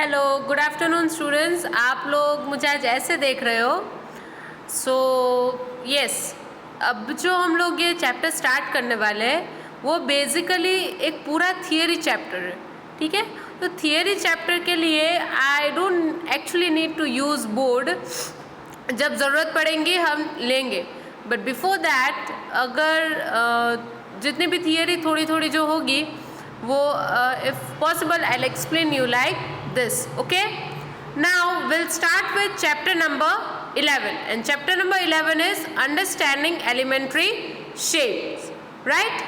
Hello, good afternoon students. आप लोग मुझे आज ऐसे देख रहे हो। यस, अब जो हम लोग ये चैप्टर स्टार्ट करने वाले हैं वो बेसिकली एक पूरा थियरी चैप्टर है। ठीक है, तो थियरी चैप्टर के लिए I don't actually need to use board. जब ज़रूरत पड़ेंगी हम लेंगे, बट बिफोर दैट अगर जितनी भी थियरी थोड़ी थोड़ी जो होगी वो if possible I will explain you like this. Okay, now we'll start with chapter number 11, and chapter number 11 is understanding elementary shapes, right?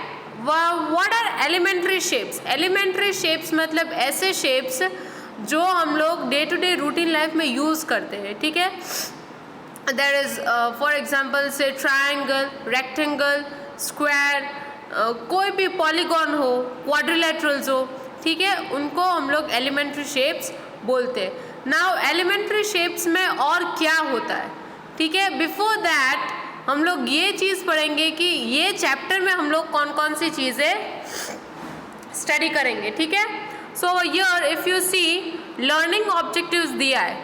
What are elementary shapes? Elementary shapes मतलब ऐसे shapes जो हम लोग day to day routine life में use करते हैं। ठीक है, there is for example say triangle, rectangle, square, कोई भी पॉलीगॉन हो, क्वाड्रिलेटरल्स हो, ठीक है, उनको हम लोग एलिमेंट्री शेप्स बोलते हैं। नाउ एलिमेंट्री शेप्स में और क्या होता है, ठीक है, बिफोर दैट हम लोग ये चीज़ पढ़ेंगे कि ये चैप्टर में हम लोग कौन कौन सी चीज़ें स्टडी करेंगे। ठीक है, so here if you see learning objectives दिया है।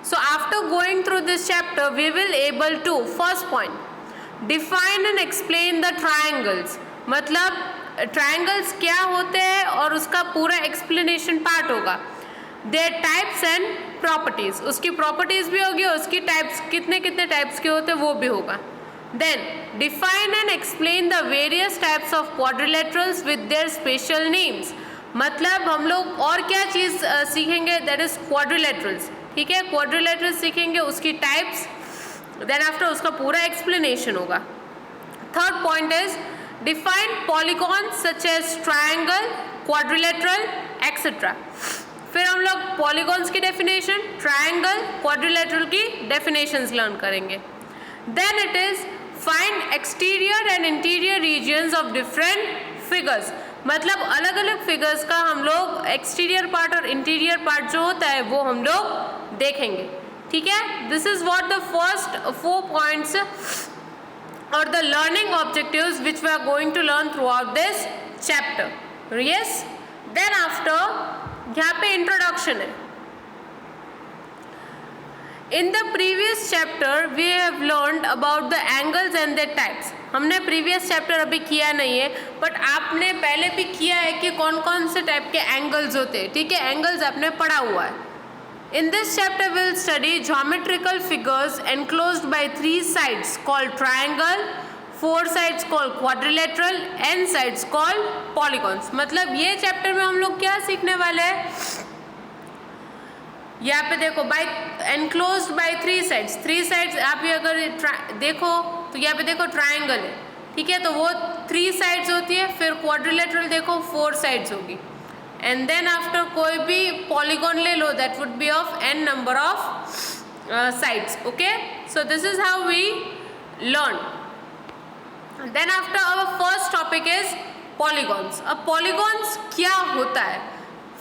So after going through this chapter we will able to first point define and explain the triangles. मतलब ट्राइंगल्स क्या होते हैं और उसका पूरा एक्सप्लेनेशन पार्ट होगा। देयर टाइप्स एंड प्रॉपर्टीज़, उसकी प्रॉपर्टीज़ भी होगी और उसकी टाइप्स कितने कितने टाइप्स के होते हैं वो भी होगा। Then define and explain the various types of quadrilaterals with their special names. मतलब हम लोग और क्या चीज़ सीखेंगे, दैट इज़ क्वाड्रिलेटरल्स। ठीक है, क्वाड्रिलेटरल्स सीखेंगे, उसकी टाइप्स, देन आफ्टर उसका पूरा एक्सप्लेनेशन होगा। Third point is define polygons such as triangle, quadrilateral, etc. फिर हम लोग polygons की definition, triangle, quadrilateral की definitions learn करेंगे। Then it is find exterior and interior regions of different figures। मतलब अलग अलग फिगर्स का हम लोग एक्सटीरियर पार्ट और इंटीरियर पार्ट जो होता है वो हम लोग देखेंगे। ठीक है, this is what the first 4 points or the learning objectives which we are going to learn throughout this chapter. Yes, then after यहाँ पे introduction है। In the previous chapter we have learned about the angles and their types। हमने previous chapter अभी किया नहीं है, but आपने पहले भी किया है कि कौन कौन से टाइप के एंगल्स होते हैं। ठीक है, एंगल्स आपने पढ़ा हुआ है। In this chapter we will study geometrical figures enclosed by 3 sides called triangle, 4 sides called quadrilateral, n sides called polygons। मतलब ये चैप्टर में हम लोग क्या सीखने वाले हैं, यहाँ पे देखो by enclosed by 3 sides, 3 sides आप ये अगर देखो तो यहाँ पे देखो ट्राइंगल है। ठीक है, तो वो 3 sides होती है। फिर क्वाड्रिलेटरल देखो 4 sides होगी, एंड देन आफ्टर कोई भी पॉलीगॉन ले लो that would be of n number of sides. Okay, so this is how we learn. Then after our first topic is polygons. अब पॉलीगॉन्स क्या होता है,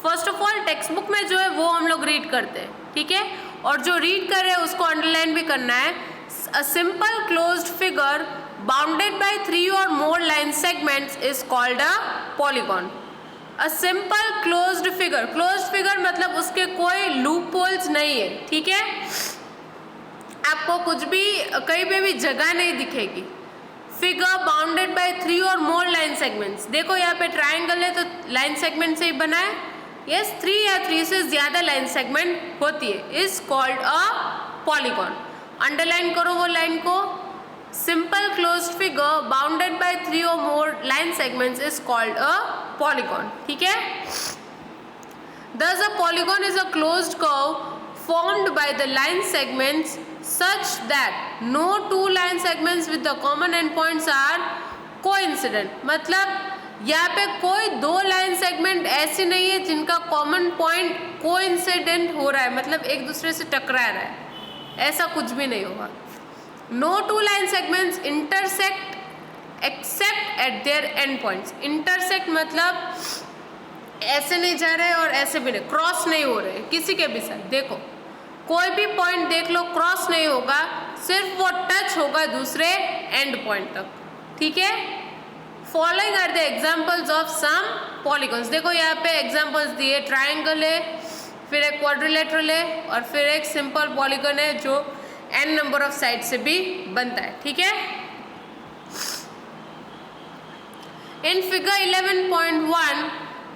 first of all text book में जो है वो हम लोग रीड करते हैं। ठीक है, और जो रीड कर रहे हैं उसको अंडरलाइन भी करना है। A simple closed figure bounded by 3 or more line segments is called a polygon। A simple closed figure मतलब उसके कोई लूप होल्स नहीं है। ठीक है, आपको कुछ भी कहीं पे भी जगह नहीं दिखेगी। Figure bounded by 3 or more line segments। देखो यहाँ पे ट्राइंगल है तो लाइन सेगमेंट से ही बना है। यस, 3 या 3 से ज़्यादा लाइन सेगमेंट होती है, is called a polygon. Underline करो वो लाइन को। Simple closed figure bounded by 3 or more line segments is called a polygon। ठीक है, thus a polygon is a closed curve formed by the line segments such that no 2 line segments with the common endpoints are coincident। मतलब यहाँ पे कोई 2 line segment ऐसे नहीं है जिनका कॉमन पॉइंट कोइंसिडेंट हो रहा है, मतलब एक दूसरे से टकरा रहा है, ऐसा कुछ भी नहीं होगा। No 2 line segments intersect except at their endpoints। intersect मतलब ऐसे नहीं जा रहे और ऐसे भी नहीं, क्रॉस नहीं हो रहे किसी के भी साथ। देखो कोई भी पॉइंट देख लो क्रॉस नहीं होगा, सिर्फ वो टच होगा दूसरे एंड पॉइंट तक। ठीक है, following are the examples of some polygons. देखो यहाँ पे एग्जाम्पल्स दिए, ट्राइंगल है, फिर एक क्वाड्रिलेटरल है और फिर एक सिंपल पॉलीगन है जो n नंबर ऑफ साइड से भी बनता है, ठीक है। In figure 11.1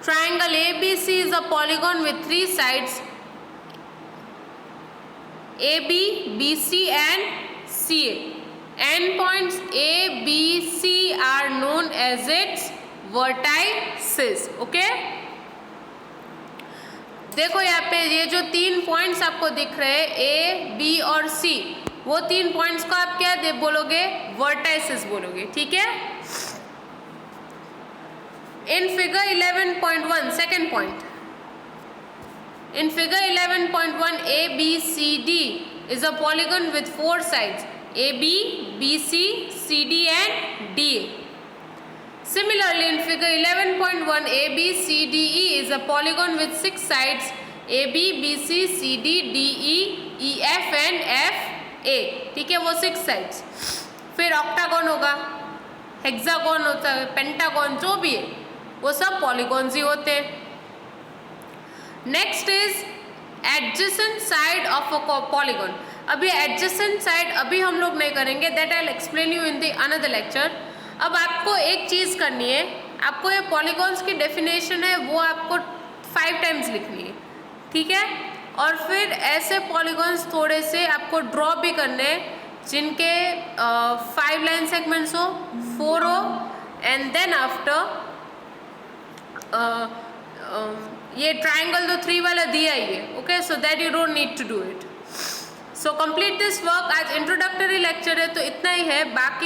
triangle ABC is a polygon with 3 sides AB, BC and CA. Endpoints A, B, C are known as its vertices. Okay? देखो यहाँ पे ये जो 3 पॉइंट्स आपको दिख रहे हैं A, B और C, वो 3 पॉइंट्स को आप क्या बोलोगे? वर्टाइसेस बोलोगे, ठीक है। In figure 11.1, second point. In figure 11.1, ABCD is a polygon with 4 sides AB, BC, CD and DA. Similarly, in figure 11.1, ABCDE is a polygon with 6 sides AB, BC, CD, DE, EF and FA. ठीक है, वो 6 sides. फिर octagon होगा, hexagon होता है, pentagon, जो भी है वो सब पॉलीगॉन्स ही होते हैं। Next is adjacent side of a polygon. अभी एडजेसेंट साइड अभी हम लोग नहीं करेंगे, that I will explain you in the another lecture. अब आपको एक चीज़ करनी है, आपको ये पॉलीगॉन्स की डेफिनेशन है वो आपको 5 टाइम्स लिखनी है, ठीक है। और फिर ऐसे पॉलीगॉन्स थोड़े से आपको ड्रॉ भी करने हैं जिनके 5 लाइन सेगमेंट्स हो, 4 हो, एंड देन आफ्टर ये ट्राइंगल तो 3 वाला दिया ही है, okay, so that you don't need to do it. So complete this work. आज इंट्रोडक्टरी लेक्चर है तो इतना ही है, बाकी